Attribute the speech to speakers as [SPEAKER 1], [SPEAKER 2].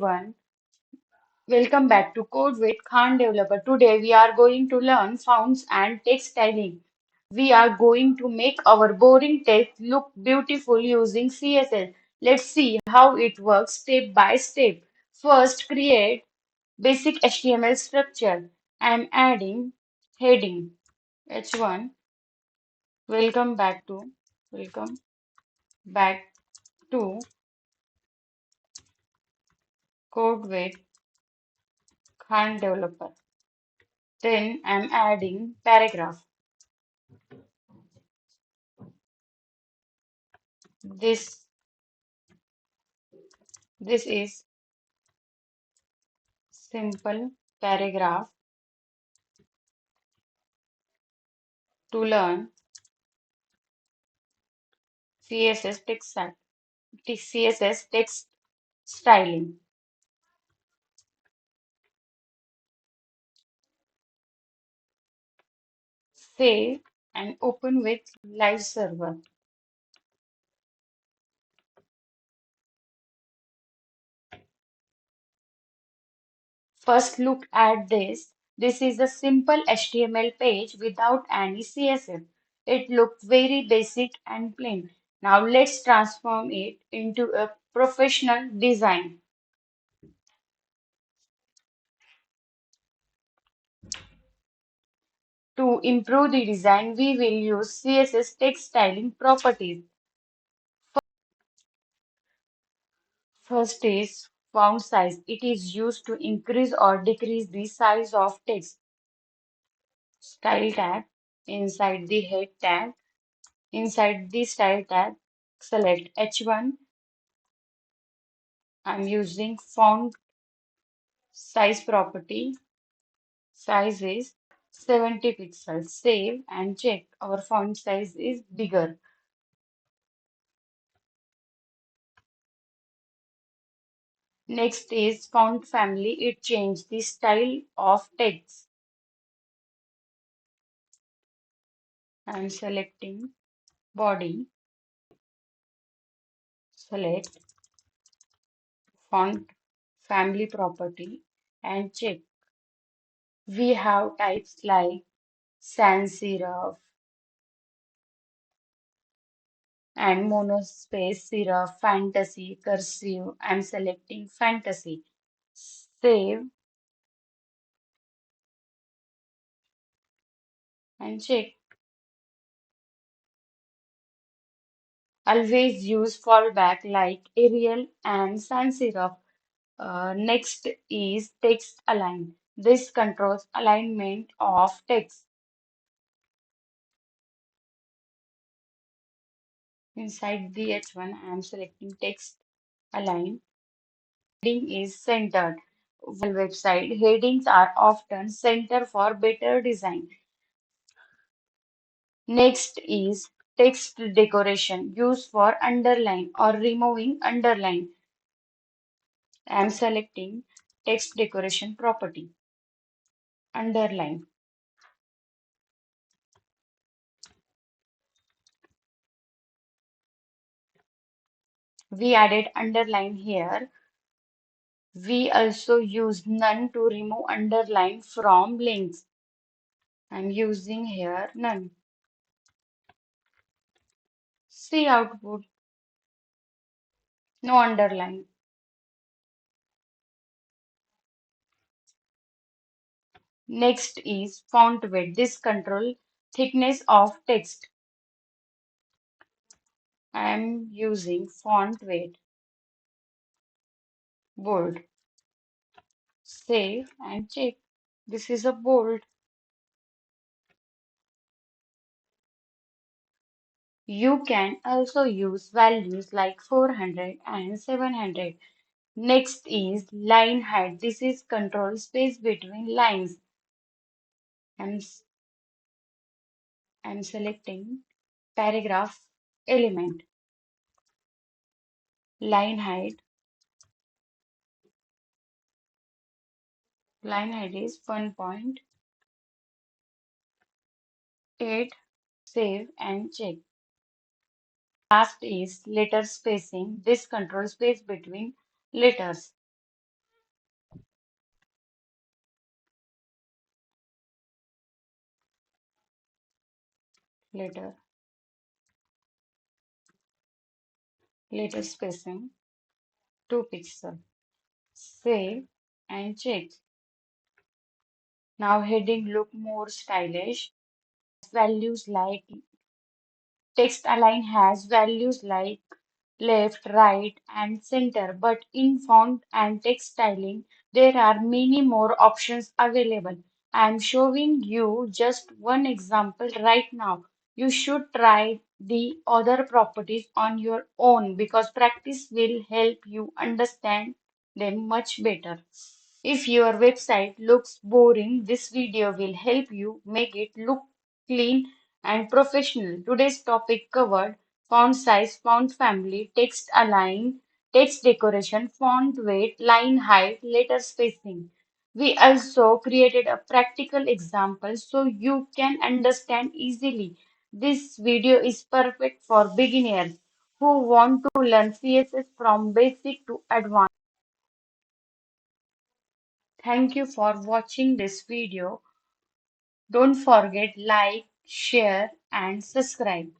[SPEAKER 1] Everyone, welcome back to Code with Khan Developer. Today we are going to learn fonts and text styling. We are going to make our boring text look beautiful using CSS. Let's see how it works step by step. First, create basic HTML structure. I'm adding heading H1. Welcome back to welcome back to Code with Khan Developer. Then I'm adding paragraph. This this is simple paragraph to learn CSS CSS text styling. Save and open with live server. First look at this. This is a simple HTML page without any CSS. It looks very basic and plain. Now let's transform it into a professional design. To improve the design, we will use CSS text styling properties. First is font size. It is used to increase or decrease the size of text. Style tag. Inside the head tag. Inside the style tag, select H1. I'm using font size property. Size is 70 pixels. Save and check. Our font size is bigger. Next is font family. It changes the style of text. I'm selecting body. Select font family property and check. We have types like sans serif and monospace serif, fantasy, cursive. I'm selecting fantasy. Save and check. Always use fallback like Arial and sans serif. Next is text align. This controls alignment of text. Inside the H1, I am selecting text align. Heading is centered. Website headings are often center for better design. Next is text decoration used for underline or removing underline. I am selecting text decoration property. Underline. We added underline here. We also use none to remove underline from links. I'm using here none. See output. No underline. Next is font weight. This control thickness of text. I am using font weight bold. Save and check. This is a bold. You can also use values like 400 and 700. Next is line height. This is control space between lines. I'm, s- I'm selecting paragraph element. Line height. Line height is 1.8. Save and check. Last is letter spacing. This controls space between letters. letter, letter spacing, 2 pixel. Save and check. Now heading look more stylish. Values like text align has values like left, right, and center, but in font and text styling, there are many more options available. I am showing you just one example right now. You should try the other properties on your own because practice will help you understand them much better. If your website looks boring, this video will help you make it look clean and professional. Today's topic covered font size, font family, text align, text decoration, font weight, line height, letter spacing. We also created a practical example so you can understand easily. This video is perfect for beginners who want to learn CSS from basic to advanced. Thank you for watching this video. Don't forget like, share and subscribe.